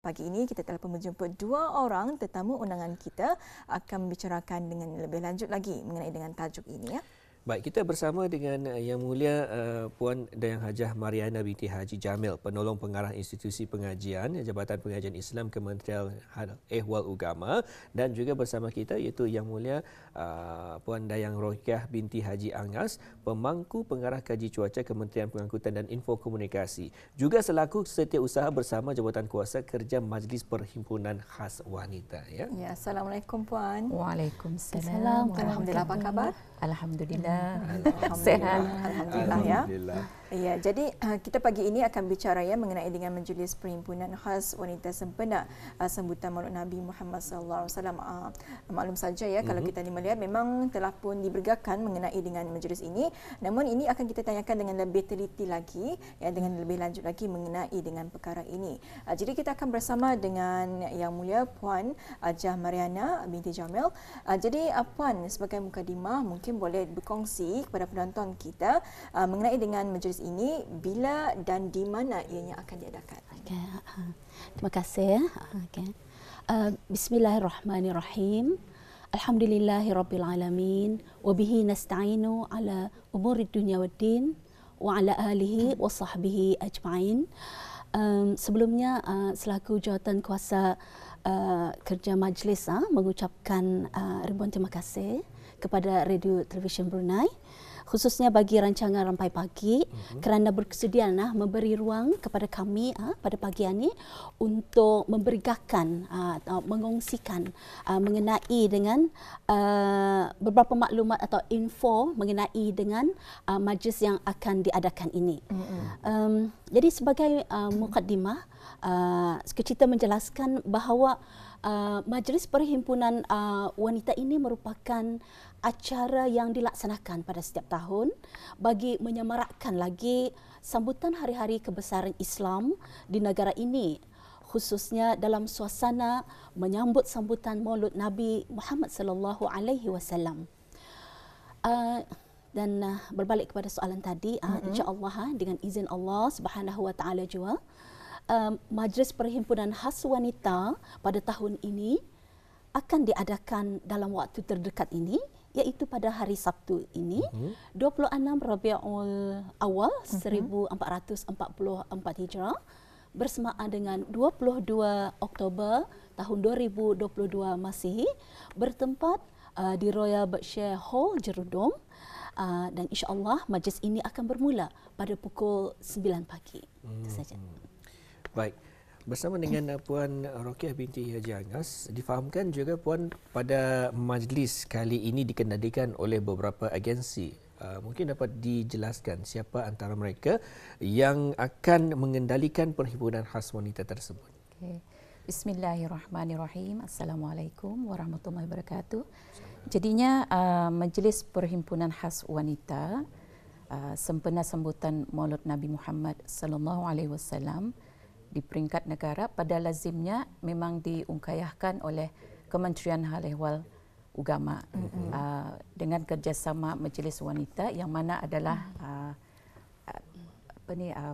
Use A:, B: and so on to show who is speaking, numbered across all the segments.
A: pagi ini kita telah menjumpa dua orang tetamu undangan kita akan membicarakan dengan lebih lanjut lagi mengenai dengan tajuk ini ya.
B: Baik, kita bersama dengan Yang Mulia Puan Dayang Hajah Mariana binti Haji Jamil, penolong pengarah Institusi Pengajian Jabatan Pengajian Islam Kementerian Ehwal Ugama, dan juga bersama kita iaitu Yang Mulia Puan Dayang Rohiyah binti Haji Angas, pemangku pengarah kaji cuaca Kementerian Pengangkutan dan Infokomunikasi, juga selaku setiausaha bersama Jabatan Kuasa Kerja Majlis Perhimpunan Khas Wanita ya.
A: Ya, Assalamualaikum Puan.
C: Waalaikumsalam.
A: Alhamdulillah, apa khabar?
C: Alhamdulillah.
A: Sehat. Alhamdulillah ya. Ya, jadi kita pagi ini akan bicara ya mengenai dengan Majlis Perhimpunan Khas Wanita Sempena sambutan Maulid Nabi Muhammad sallallahu alaihi wasallam. Maklum saja ya kalau kita ni melihat memang telah pun dibergakan mengenai dengan majlis ini. Namun ini akan kita tanyakan dengan lebih teliti lagi ya, dengan lebih lanjut lagi mengenai dengan perkara ini. Jadi kita akan bersama dengan Yang Mulia Puan Hajah Mariana binti Jamil. Jadi Puan sebagai mukadimah mungkin boleh berkongsi kepada penonton kita mengenai dengan majlis ini bila dan di mana ianya akan diadakan.
C: Okay. Terima kasih. Okay. Bismillahirrahmanirrahim. Alhamdulillahirabbil alamin wa bihi nasta'inu ala umurid dunya waddin wa ala alihi wa sahbihi ajma'in. Sebelumnya selaku jawatan kuasa kerja majlis mengucapkan ribuan terima kasih kepada Radio Television Brunei, khususnya bagi rancangan Rampai Pagi kerana berkesudian memberi ruang kepada kami pada pagi ini untuk memberikan atau mengongsikan mengenai dengan beberapa maklumat atau info mengenai dengan majlis yang akan diadakan ini. Jadi sebagai mukaddimah, kita menjelaskan bahawa Majlis Perhimpunan Wanita ini merupakan acara yang dilaksanakan pada setiap tahun bagi menyemarakkan lagi sambutan hari-hari kebesaran Islam di negara ini, khususnya dalam suasana menyambut sambutan Maulid Nabi Muhammad sallallahu alaihi wasallam. Dan berbalik kepada soalan tadi, insya-Allah dengan izin Allah Subhanahu wa taala juga Majlis Perhimpunan Khas Wanita pada tahun ini akan diadakan dalam waktu terdekat ini, iaitu pada hari Sabtu ini, 26 Rabiul Awal 1444 Hijrah bersamaan dengan 22 Oktober tahun 2022 Masihi, bertempat di Royal Berkshire Hall Jerudong, dan insya-Allah majlis ini akan bermula pada pukul 9 pagi. Itu saja.
B: Baik. Bersama dengan Puan Rohiyah binti Haji Angas, difahamkan juga Puan pada majlis kali ini dikendalikan oleh beberapa agensi. Mungkin dapat dijelaskan siapa antara mereka yang akan mengendalikan Perhimpunan Khas Wanita tersebut.
C: Okay. Bismillahirrahmanirrahim. Assalamualaikum warahmatullahi wabarakatuh. Jadinya Majlis Perhimpunan Khas Wanita sempena sambutan Maulid Nabi Muhammad sallallahu alaihi wasallam di peringkat negara pada lazimnya memang diungkayahkan oleh Kementerian Hal Ehwal Ugama dengan kerjasama Majlis Wanita yang mana adalah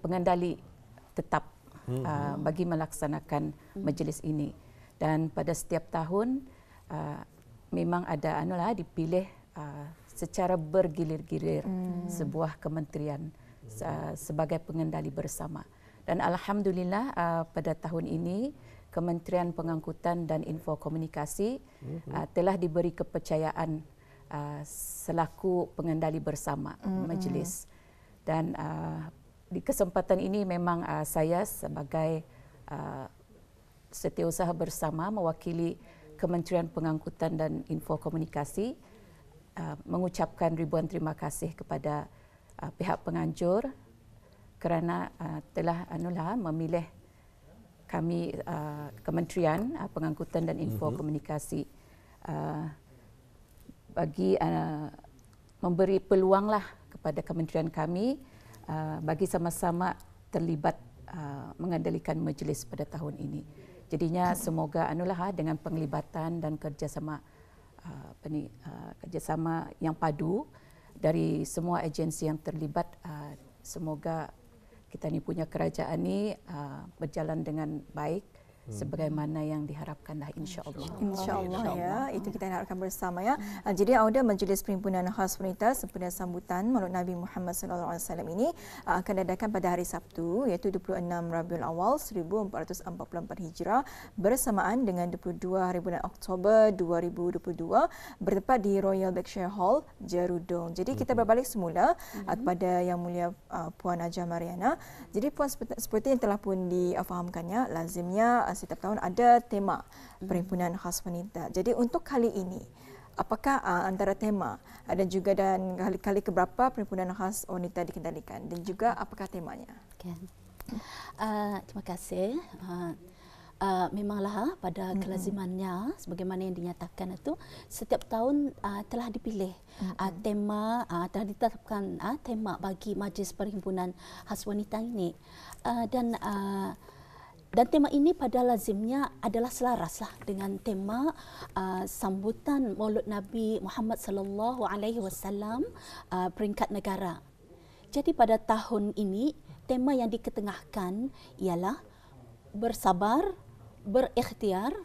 C: pengendali tetap bagi melaksanakan majlis ini. Dan pada setiap tahun memang ada dipilih secara bergilir-gilir sebuah kementerian sebagai pengendali bersama. Dan alhamdulillah pada tahun ini Kementerian Pengangkutan dan Infokomunikasi telah diberi kepercayaan selaku pengendali bersama majlis. Dan di kesempatan ini memang saya sebagai setiausaha bersama mewakili Kementerian Pengangkutan dan Infokomunikasi mengucapkan ribuan terima kasih kepada pihak penganjur kerana telah memilih kami Kementerian Pengangkutan dan Infokomunikasi bagi memberi peluanglah kepada kementerian kami bagi sama-sama terlibat mengendalikan majlis pada tahun ini. Jadinya semoga dengan penglibatan dan kerjasama kerjasama yang padu dari semua agensi yang terlibat, semoga kita ni punya kerajaan ni berjalan dengan baik
D: sebagaimana yang diharapkanlah insya-Allah.
A: InsyaAllah ya, itu kita harapkan bersama ya. Jadi Auda Majlis Perhimpunan Khas Wanita sempena sambutan Maulid Nabi Muhammad sallallahu alaihi wasallam ini akan diadakan pada hari Sabtu iaitu 26 Rabiul Awal 1444 Hijrah bersamaan dengan 22 hari bulan Oktober 2022 bertempat di Royal Berkshire Hall, Jerudong. Jadi kita berbalik semula kepada Yang Mulia Puan Hajah Mariana. Jadi Puan seperti yang telah pun difahamkannya, lazimnya setiap tahun ada tema Perhimpunan Khas Wanita. Jadi untuk kali ini, apakah antara tema dan juga dan kali keberapa Perhimpunan Khas Wanita dikendalikan dan juga apakah temanya?
C: Okay. Terima kasih. Memanglah pada kelazimannya sebagaimana yang dinyatakan itu setiap tahun telah dipilih tema, telah ditetapkan tema bagi Majlis Perhimpunan Khas Wanita ini dan tema ini pada lazimnya adalah selaraslah dengan tema sambutan Maulid Nabi Muhammad sallallahu alaihi wasallam peringkat negara. Jadi pada tahun ini tema yang diketengahkan ialah bersabar, berikhtiar,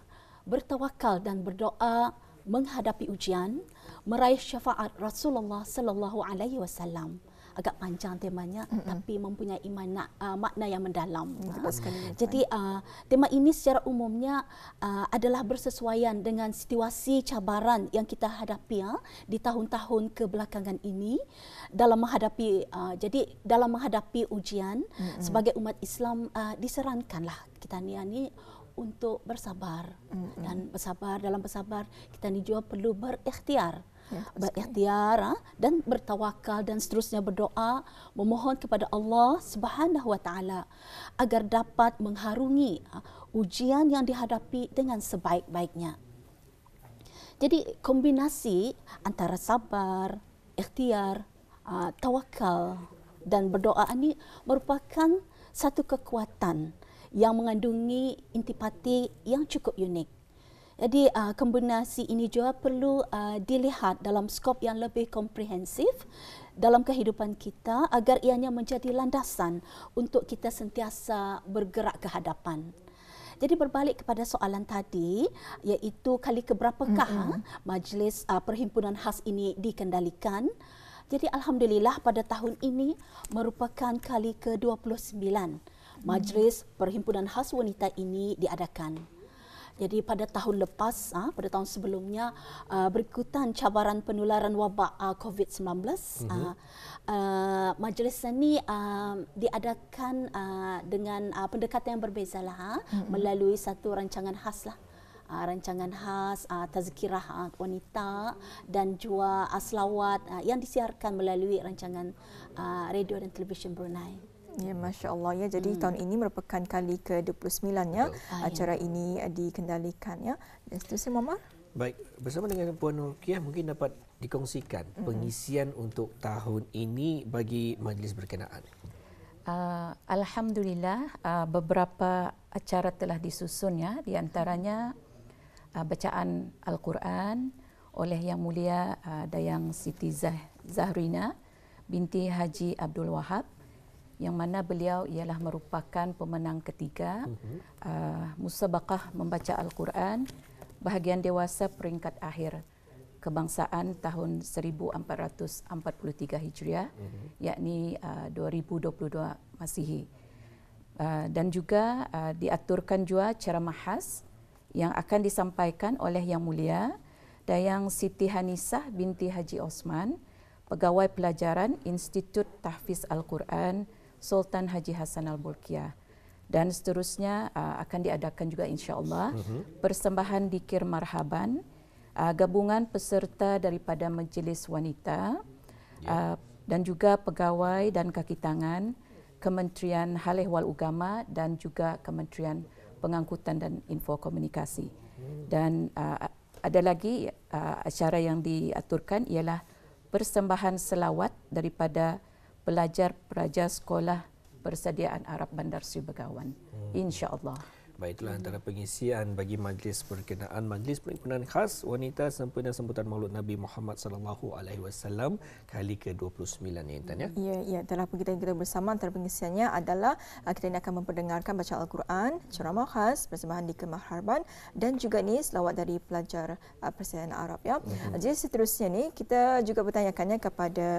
C: bertawakal dan berdoa menghadapi ujian, meraih syafaat Rasulullah sallallahu alaihi wasallam. Agak panjang temanya tapi mempunyai makna yang mendalam. Jadi tema ini secara umumnya adalah bersesuaian dengan situasi cabaran yang kita hadapi di tahun-tahun kebelakangan ini dalam menghadapi ujian sebagai umat Islam disarankanlah kita ni untuk bersabar dan dalam bersabar kita ni juga perlu berikhtiar. Berikhtiar dan bertawakal dan seterusnya berdoa memohon kepada Allah Subhanahu wa taala agar dapat mengharungi ujian yang dihadapi dengan sebaik-baiknya. Jadi kombinasi antara sabar, ikhtiar, tawakal dan berdoa ini merupakan satu kekuatan yang mengandungi intipati yang cukup unik. Jadi kombinasi ini juga perlu dilihat dalam skop yang lebih komprehensif dalam kehidupan kita agar ianya menjadi landasan untuk kita sentiasa bergerak ke hadapan. Jadi berbalik kepada soalan tadi, iaitu kali keberapakah Majlis Perhimpunan Khas ini dikendalikan. Jadi alhamdulillah pada tahun ini merupakan kali ke-29 Majlis Perhimpunan Khas Wanita ini diadakan. Jadi pada tahun lepas, pada tahun sebelumnya, berikutan cabaran penularan wabak COVID-19, majlis ini diadakan dengan pendekatan yang berbezalah, melalui satu rancangan khas lah. Rancangan khas tazkirah wanita dan juga selawat yang disiarkan melalui rancangan radio dan televisyen Brunei.
A: Ya, Masya Allah ya. Jadi tahun ini merupakan kali ke-29-nya acara ini dikendalikan ya. Dan seterusnya Muhammad.
B: Baik, bersama dengan Puan Rukiah mungkin dapat dikongsikan pengisian untuk tahun ini bagi majlis berkenaan.
D: Alhamdulillah beberapa acara telah disusun ya, di antaranya bacaan Al-Quran oleh Yang Mulia Dayang Siti Zahrina binti Haji Abdul Wahab, yang mana beliau ialah merupakan pemenang ketiga musabaqah membaca Al-Quran bahagian dewasa peringkat akhir kebangsaan tahun 1443 Hijriah, yakni 2022 Masihi. Dan juga diaturkan juga ceramah khas yang akan disampaikan oleh Yang Mulia Dayang Siti Hanisah binti Haji Osman, Pegawai Pelajaran Institut Tahfiz Al-Quran Sultan Haji Hassan Al-Bolkiah. Dan seterusnya akan diadakan juga insya-Allah persembahan dikir marhaban gabungan peserta daripada Majlis Wanita dan juga pegawai dan kaki tangan Kementerian Hal Ehwal Ugama dan juga Kementerian Pengangkutan dan Info Komunikasi. Dan ada lagi acara yang diaturkan ialah persembahan selawat daripada pelajar-pelajar sekolah persediaan Arab Bandar Sri Begawan, insya-Allah.
B: Baik, itulah antara pengisian bagi majlis berkenaan Majlis Perhimpunan Khas Wanita Sempena Sambutan Maulud Nabi Muhammad sallallahu alaihi wasallam kali ke-29 ni, Intan, ya.
A: Ya, dalam kita bersama antara pengisiannya adalah kita ini akan memperdengarkan bacaan Al-Quran, ceramah khas, persembahan di Kemah Harban dan juga ni selawat dari pelajar Persediaan Arab, ya. Jadi seterusnya ni kita juga bertanyakannya kepada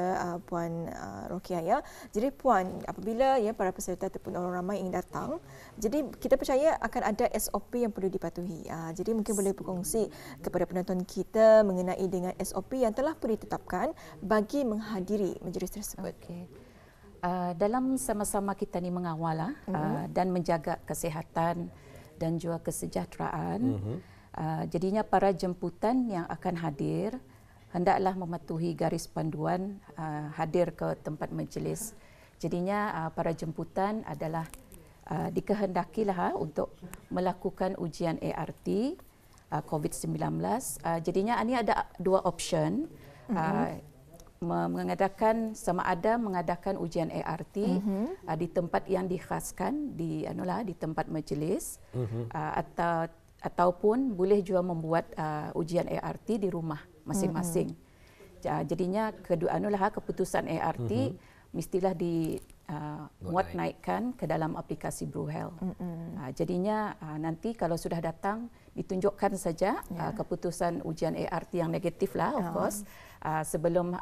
A: Puan Rokiah, ya. Jadi Puan, apabila ya para peserta ataupun orang ramai ingin datang, jadi kita percaya akan ada SOP yang perlu dipatuhi. Jadi mungkin boleh berkongsi kepada penonton kita mengenai dengan SOP yang telah pun ditetapkan bagi menghadiri majlis tersebut.
D: Okey. Dalam sama-sama kita ni mengawal dan menjaga kesihatan dan juga kesejahteraan, jadinya para jemputan yang akan hadir hendaklah mematuhi garis panduan hadir ke tempat majlis. Jadinya para jemputan adalah dikehendakilah untuk melakukan ujian ART COVID-19. Jadinya ini ada dua option, mengadakan sama ada mengadakan ujian ART di tempat yang dikhaskan di tempat majlis, ataupun boleh juga membuat ujian ART di rumah masing-masing. Jadinya keputusan ART mestilah muat naikkan ke dalam aplikasi BruHealth. Jadinya nanti kalau sudah datang ditunjukkan saja keputusan ujian ART yang negatif lah, of course, sebelum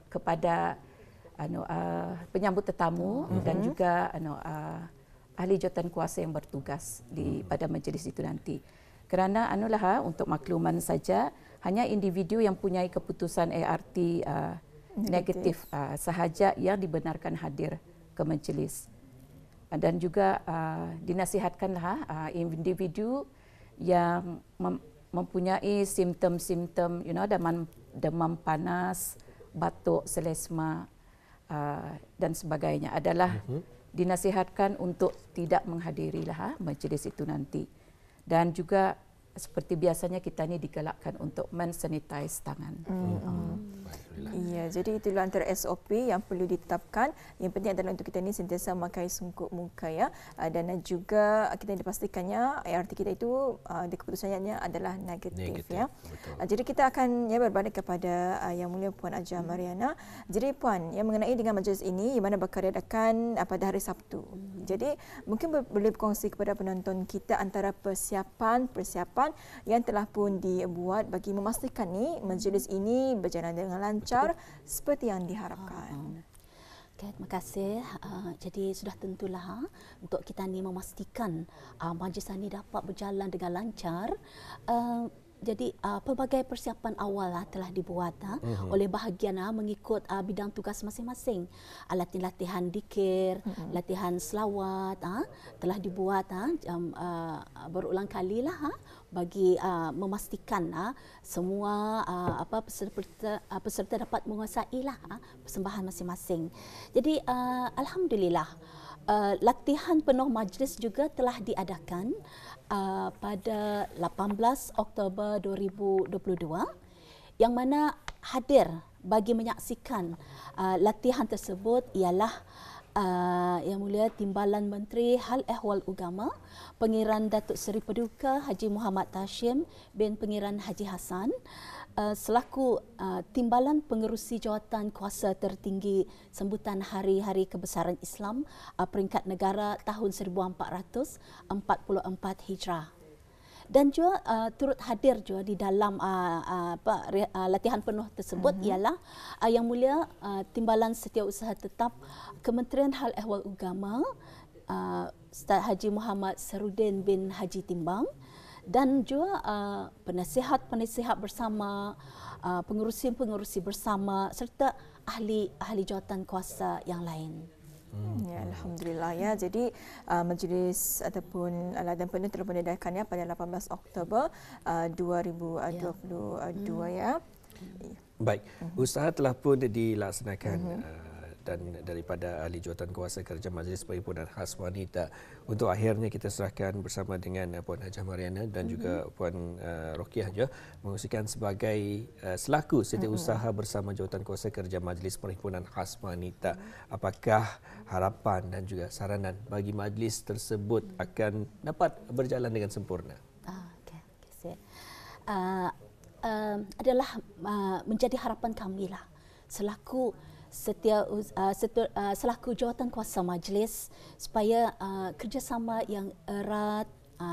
D: kepada penyambut tetamu dan juga ahli jawatan kuasa yang bertugas pada majlis itu nanti. Kerana untuk makluman saja, hanya individu yang punya keputusan ART negatif sahaja yang dibenarkan hadir ke majlis. Dan juga dinasihatkanlah individu yang mempunyai simptom-simptom demam panas, batuk, selesma dan sebagainya adalah dinasihatkan untuk tidak menghadirilah majlis itu nanti. Dan juga seperti biasanya kita ni digalakkan untuk mensanitize tangan.
A: Ya, jadi itulah antara SOP yang perlu ditetapkan. Yang penting adalah untuk kita ni sentiasa memakai sungkup muka, ya. Dan juga kita dipastikannya ART kita itu keputusannya adalah negatif, ya. Jadi kita akan berbalik kepada Yang Mulia Puan Hajiah Mariana. Jadi Puan, yang mengenai dengan majlis ini yang mana bakal diadakan pada hari Sabtu. Jadi mungkin boleh berkongsi kepada penonton kita antara persiapan yang telah pun dibuat bagi memastikan ni majlis ini berjalan dengan lancar seperti yang diharapkan.
C: Okay, terima kasih. Jadi sudah tentulah untuk kita ni memastikan majlis ini dapat berjalan dengan lancar. Jadi pelbagai persiapan awal telah dibuat oleh bahagian mengikut bidang tugas masing-masing. Latihan dikir, latihan selawat telah dibuat berulang kali bagi memastikan semua peserta dapat menguasai persembahan masing-masing. Jadi alhamdulillah latihan penuh majlis juga telah diadakan pada 18 Oktober 2022 yang mana hadir bagi menyaksikan latihan tersebut ialah Yang Mulia Timbalan Menteri Hal Ehwal Ugama Pengiran Datuk Seri Paduka Haji Muhammad Tashim bin Pengiran Haji Hassan selaku Timbalan Pengerusi Jawatan Kuasa Tertinggi Sambutan Hari-Hari Kebesaran Islam peringkat negara tahun 1444 Hijrah. Dan juga turut hadir juga di dalam latihan penuh tersebut ialah Yang Mulia Timbalan Setiausaha Tetap Kementerian Hal Ehwal Ugama Ustaz Haji Muhammad Sarudin bin Haji Timbang dan juga penasihat-penasihat bersama, pengerusi-pengerusi bersama serta ahli jawatan kuasa yang lain.
A: Ya, alhamdulillah, ya. Jadi majlis ataupun latihan penuh telah diadakan pada 18 Oktober 2022, ya.
B: Baik, usaha telah pun dilaksanakan dan daripada Ahli Jawatankuasa Kerja Majlis Perhimpunan Khas Wanita. Untuk akhirnya kita serahkan bersama dengan Puan Hajah Mariana dan juga Puan Rokiah je menguruskan sebagai selaku setiausaha bersama Jawatankuasa Kerja Majlis Perhimpunan Khas Wanita. Apakah harapan dan juga saranan bagi majlis tersebut akan dapat berjalan dengan sempurna?
C: Adalah menjadi harapan kami lah selaku selaku jawatankuasa majlis supaya kerjasama yang erat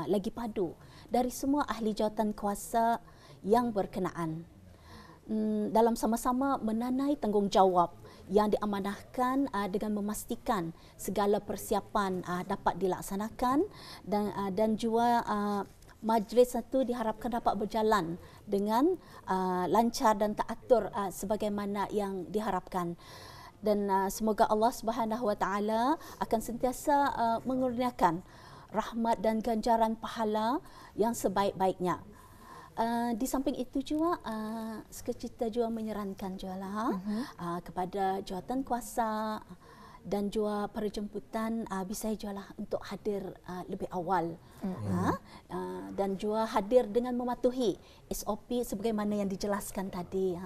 C: lagi padu dari semua ahli jawatankuasa yang berkenaan dalam sama-sama menanai tanggungjawab yang diamanahkan dengan memastikan segala persiapan dapat dilaksanakan dan juga majlis itu diharapkan dapat berjalan dengan lancar dan teratur sebagaimana yang diharapkan. Dan semoga Allah Subhanahu Wa Taala akan sentiasa mengurniakan rahmat dan ganjaran pahala yang sebaik-baiknya. Di samping itu juga kita juga menyarankan juga kepada jawatankuasa dan juga para jemputan bisa jualah untuk hadir lebih awal dan juga hadir dengan mematuhi SOP sebagaimana yang dijelaskan tadi.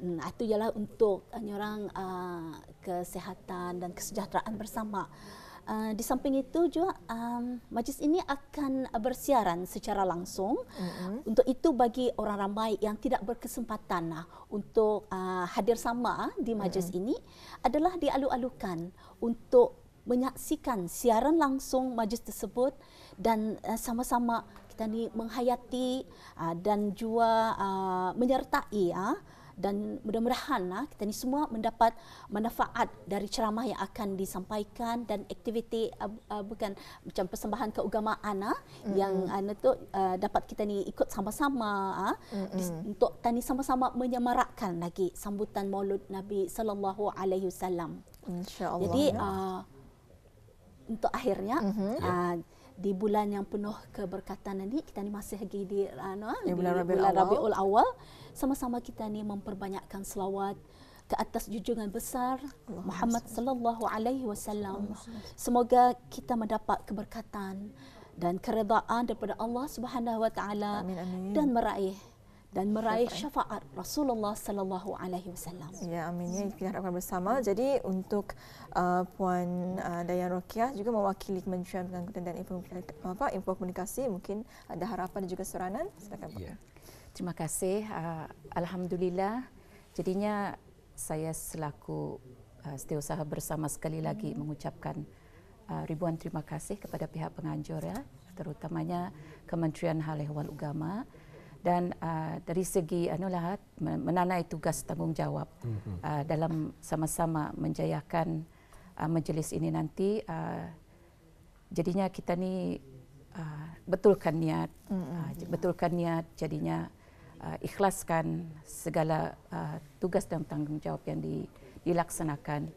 C: Itu ialah untuk orang kesihatan dan kesejahteraan bersama. Di samping itu juga majlis ini akan bersiaran secara langsung. Untuk itu bagi orang ramai yang tidak berkesempatan untuk hadir sama di majlis ini adalah dialu-alukan untuk menyaksikan siaran langsung majlis tersebut dan sama-sama kita ni menghayati dan juga menyertai dan mudah-mudahan kita ni semua mendapat manfaat dari ceramah yang akan disampaikan dan aktiviti bukan macam persembahan keagamaan yang dapat kita ni ikut sama-sama untuk tani sama-sama menyemarakkan lagi sambutan Maulud Nabi sallallahu alaihi wasallam.
A: Insyaallah.
C: Jadi untuk akhirnya di bulan yang penuh keberkatan ini kita ni masih lagi di bulan Rabiul Awal, sama-sama kita ni memperbanyakkan selawat ke atas junjungan besar Muhammad sallallahu alaihi wasallam. Semoga kita mendapat keberkatan dan keredaan daripada Allah Subhanahu Wa Taala dan meraih syafaat Rasulullah sallallahu alaihi wasallam.
A: Ya, amin. Ya, kita harapkan bersama. Jadi untuk Puan Dayan Rokiah juga mewakili Kementerian Pengangkutan dan Info Komunikasi, mungkin ada harapan dan juga saranan. Silakan Pak.
D: Ya. Terima kasih. Alhamdulillah. Jadinya saya selaku setiausaha bersama sekali lagi mengucapkan ribuan terima kasih kepada pihak penganjur terutamanya Kementerian Hal Ehwal Ugama. Dan dari segi menanai tugas tanggungjawab dalam sama-sama menjayakan majlis ini nanti, jadinya kita ni betulkan niat, jadinya ikhlaskan segala tugas dan tanggungjawab yang dilaksanakan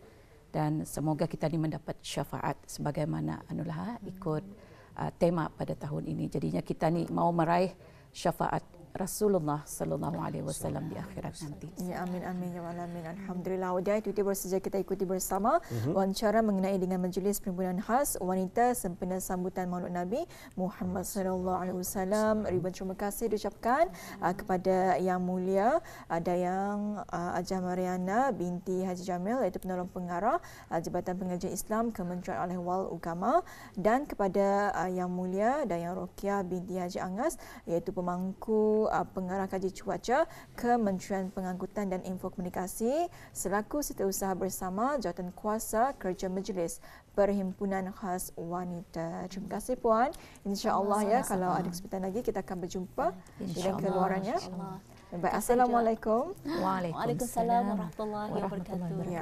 D: dan semoga kita ni mendapat syafaat sebagaimana ikut tema pada tahun ini. Jadinya kita ni mau meraih syafaat Rasulullah sallallahu alaihi wasallam di akhirat nanti.
A: Ya, amin amin ya alamin. Alhamdulillah. Udah itu baru saja kita ikuti bersama wawancara mengenai dengan Majlis Perhimpunan Khas Wanita sempena sambutan Maulud Nabi Muhammad sallallahu alaihi wasallam. Ribuan terima kasih diucapkan kepada Yang Mulia Dayang Hajah Mariana binti Haji Jamil, iaitu penolong pengarah Jabatan Pengajian Islam Kementerian Hal Ehwal Ugama, dan kepada Yang Mulia Dayang Rokiah binti Haji Angas, iaitu pemangku pengarah kaji cuaca Kementerian Pengangkutan dan Info Komunikasi, selaku setiausaha bersama Jawatankuasa Kerja Majlis Perhimpunan Khas Wanita. Terima kasih Puan. InsyaAllah ya, kalau ada kesempatan lagi kita akan berjumpa di keluarannya. Baik, Assalamualaikum.
C: Waalaikumsalam warahmatullahi wabarakatuh.